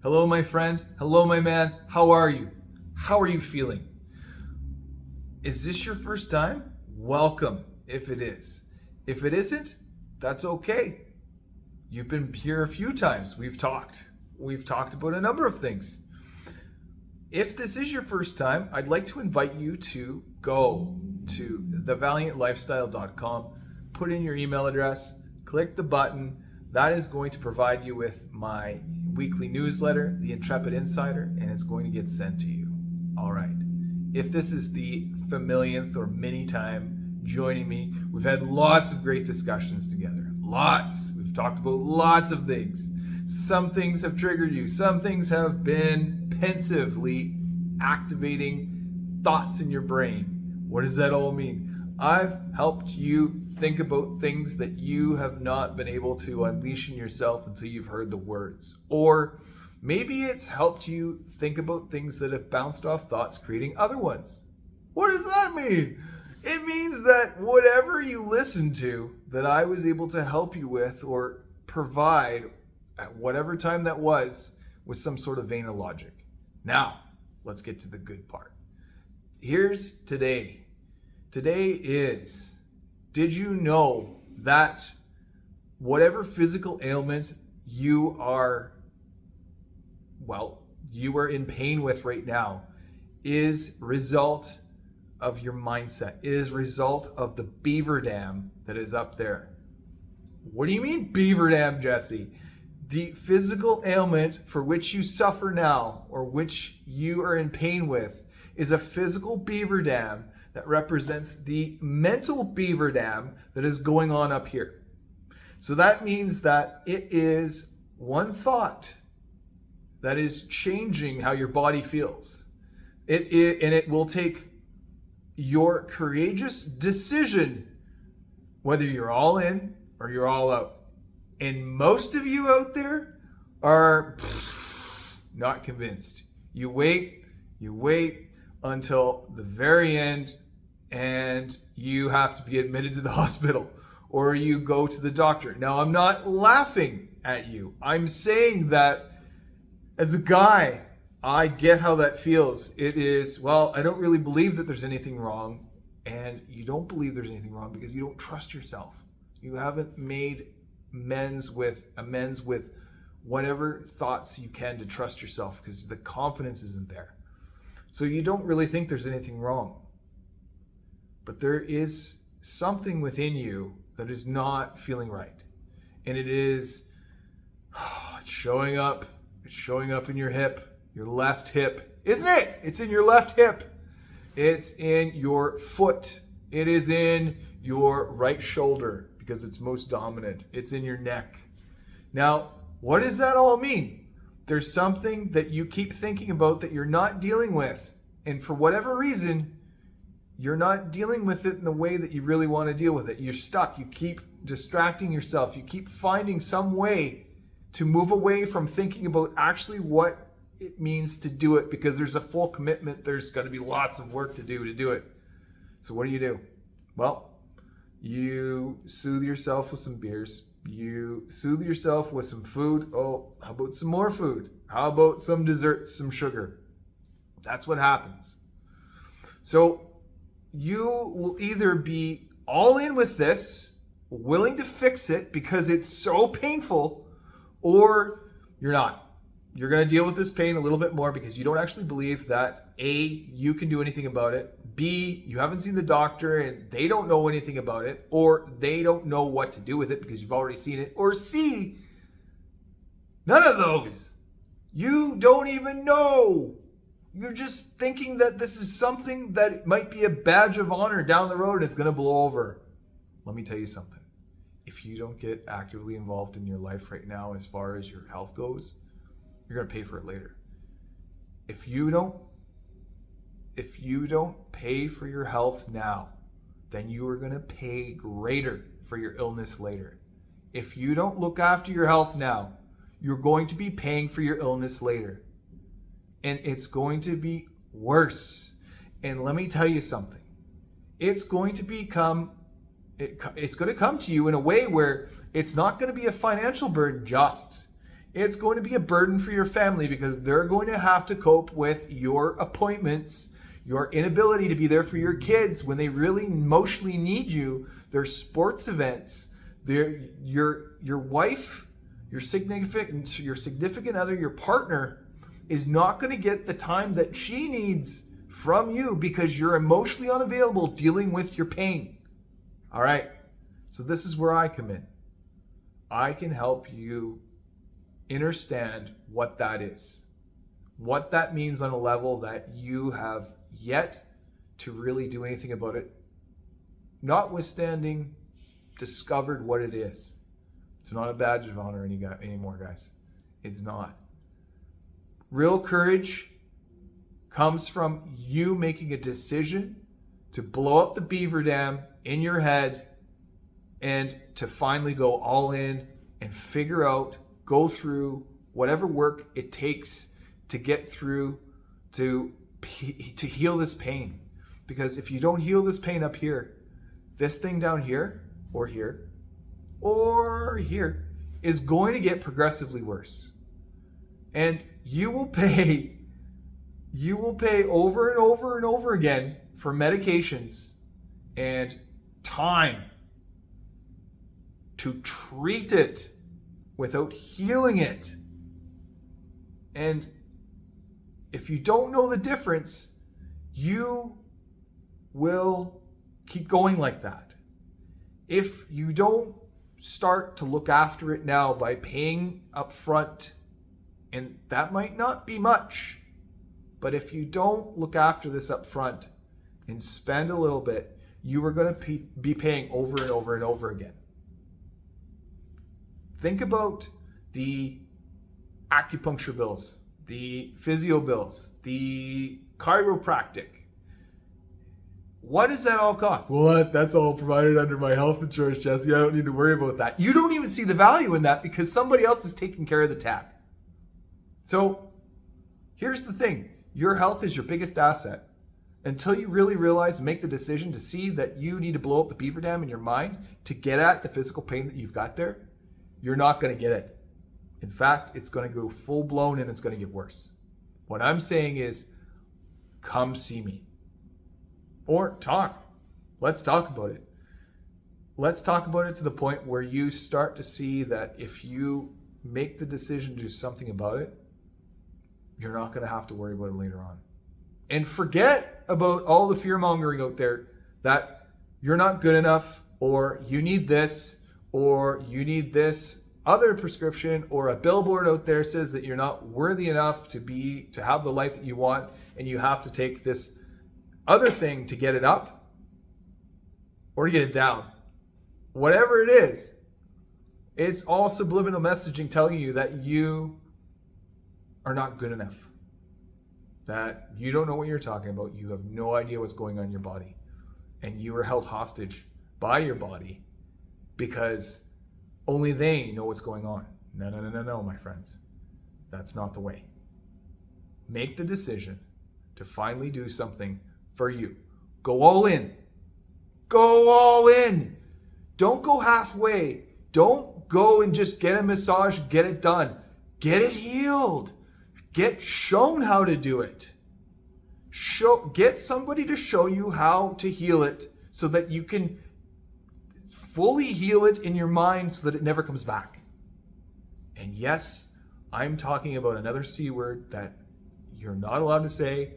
Hello, my friend. Hello, my man. How are you? How are you feeling? Is this your first time? Welcome, if it is. If it isn't, that's okay. You've been here a few times. We've talked. We've talked about a number of things. If this is your first time, I'd like to invite you to go to thevaliantlifestyle.com, put in your email address, click the button. That is going to provide you with my weekly newsletter, the Intrepid Insider, and it's going to get sent to you. All right. If this is the familiarth or mini time joining me, we've had lots of great discussions together. Lots. We've talked about lots of things. Some things have triggered you. Some things have been pensively activating thoughts in your brain. What does that all mean? I've helped you think about things that you have not been able to unleash in yourself until you've heard the words. Or maybe it's helped you think about things that have bounced off thoughts, creating other ones. What does that mean? It means that whatever you listen to that I was able to help you with or provide at whatever time that was some sort of vein of logic. Now, let's get to the good part. Here's today. Today is, did you know that whatever physical ailment you are in pain with right now is result of your mindset, is result of the Beaver Dam that is up there. What do you mean Beaver Dam, Jesse? The physical ailment for which you suffer now or which you are in pain with is a physical beaver dam that represents the mental beaver dam that is going on up here. So that means that it is one thought that is changing how your body feels. It will take your courageous decision whether you're all in or you're all out. And most of you out there are not convinced. You wait until the very end and you have to be admitted to the hospital or you go to the doctor. Now, I'm not laughing at you. I'm saying that as a guy, I get how that feels. It is, I don't really believe that there's anything wrong. And you don't believe there's anything wrong because you don't trust yourself. You haven't made amends with whatever thoughts you can to trust yourself because the confidence isn't there. So you don't really think there's anything wrong. But there is something within you that is not feeling right. And it's showing up. It's showing up in your hip, your left hip. Isn't it? It's in your left hip. It's in your foot. It is in your right shoulder because it's most dominant. It's in your neck. Now, what does that all mean? There's something that you keep thinking about that you're not dealing with. And for whatever reason, you're not dealing with it in the way that you really want to deal with it. You're stuck. You keep distracting yourself. You keep finding some way to move away from thinking about actually what it means to do it because there's a full commitment. There's going to be lots of work to do it. So what do? Well, you soothe yourself with some beers. You soothe yourself with some food. Oh, how about some more food? How about some desserts, some sugar? That's what happens. So you will either be all in with this, willing to fix it because it's so painful, or you're not. You're going to deal with this pain a little bit more because you don't actually believe that A, you can do anything about it. B, you haven't seen the doctor and they don't know anything about it, or they don't know what to do with it because you've already seen it. Or C, none of those. You don't even know. You're just thinking that this is something that might be a badge of honor down the road and it's going to blow over. Let me tell you something. If you don't get actively involved in your life right now as far as your health goes, you're going to pay for it later. If you don't pay for your health now, then you are going to pay greater for your illness later. If you don't look after your health now, you're going to be paying for your illness later. And it's going to be worse. And let me tell you something. It's going to come to you in a way where it's not going to be a financial burden just. It's going to be a burden for your family because they're going to have to cope with your appointments, your inability to be there for your kids when they really emotionally need you, their sports events, your wife, your significant other, your partner is not going to get the time that she needs from you because you're emotionally unavailable dealing with your pain. All right. So this is where I come in. I can help you understand what that is, what that means on a level that you have yet to really do anything about it, notwithstanding discovered what it is. It's not a badge of honor anymore, guys. It's not. Real courage comes from you making a decision to blow up the beaver dam in your head and to finally go all in and figure out, go through whatever work it takes to get through to heal this pain. Because if you don't heal this pain up here, this thing down here or here or here is going to get progressively worse. And you will pay over and over and over again for medications and time to treat it without healing it. And if you don't know the difference, you will keep going like that. If you don't start to look after it now by paying up front, and that might not be much, but if you don't look after this up front and spend a little bit, you are going to be paying over and over and over again. Think about the acupuncture bills, the physio bills, the chiropractic. What does that all cost? Well, that's all provided under my health insurance, Jesse. I don't need to worry about that. You don't even see the value in that because somebody else is taking care of the tab. So here's the thing. Your health is your biggest asset. Until you really realize and make the decision to see that you need to blow up the beaver dam in your mind to get at the physical pain that you've got there, you're not going to get it. In fact, it's going to go full blown and it's going to get worse. What I'm saying is, come see me. Or talk. Let's talk about it. Let's talk about it to the point where you start to see that if you make the decision to do something about it, you're not going to have to worry about it later on. And forget about all the fear mongering out there that you're not good enough, or you need this, or you need this other prescription, or a billboard out there says that you're not worthy enough to have the life that you want, and you have to take this other thing to get it up or to get it down. Whatever it is, it's all subliminal messaging telling you that you are not good enough, that you don't know what you're talking about, you have no idea what's going on in your body, and you are held hostage by your body because only they know what's going on. No, my friends. That's not the way. Make the decision to finally do something for you. Go all in. Go all in. Don't go halfway. Don't go and just get a massage, get it done. Get it healed. Get shown how to do it. Get somebody to show you how to heal it so that you can fully heal it in your mind so that it never comes back. And yes, I'm talking about another C word that you're not allowed to say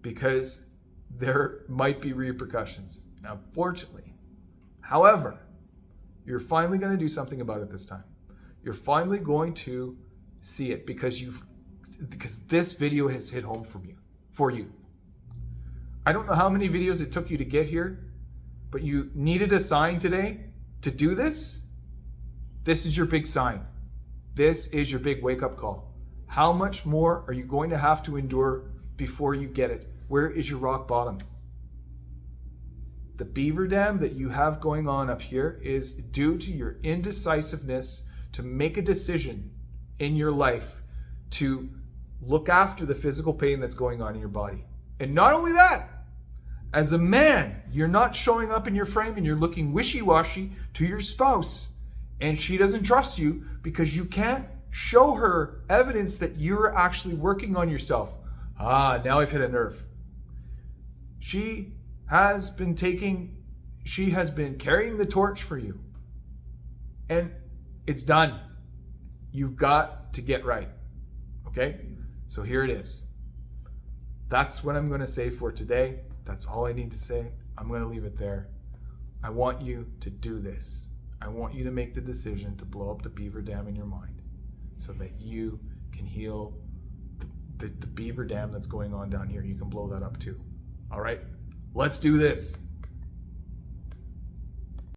because there might be repercussions, unfortunately. However, you're finally going to do something about it this time. You're finally going to see it because this video has hit home for you. I don't know how many videos it took you to get here, but you needed a sign today to do this. This is your big sign. This is your big wake-up call. How much more are you going to have to endure before you get it? Where is your rock bottom? The beaver dam that you have going on up here is due to your indecisiveness to make a decision in your life to look after the physical pain that's going on in your body. And not only that, as a man, you're not showing up in your frame and you're looking wishy-washy to your spouse, and she doesn't trust you because you can't Show her evidence that you're actually working on yourself. Now I've hit a nerve. She has been carrying the torch for you. And it's done. You've got to get right. Okay? So here it is. That's what I'm going to say for today. That's all I need to say. I'm going to leave it there. I want you to do this. I want you to make the decision to blow up the beaver dam in your mind so that you can heal the beaver dam that's going on down here. You can blow that up too. All right? Let's do this.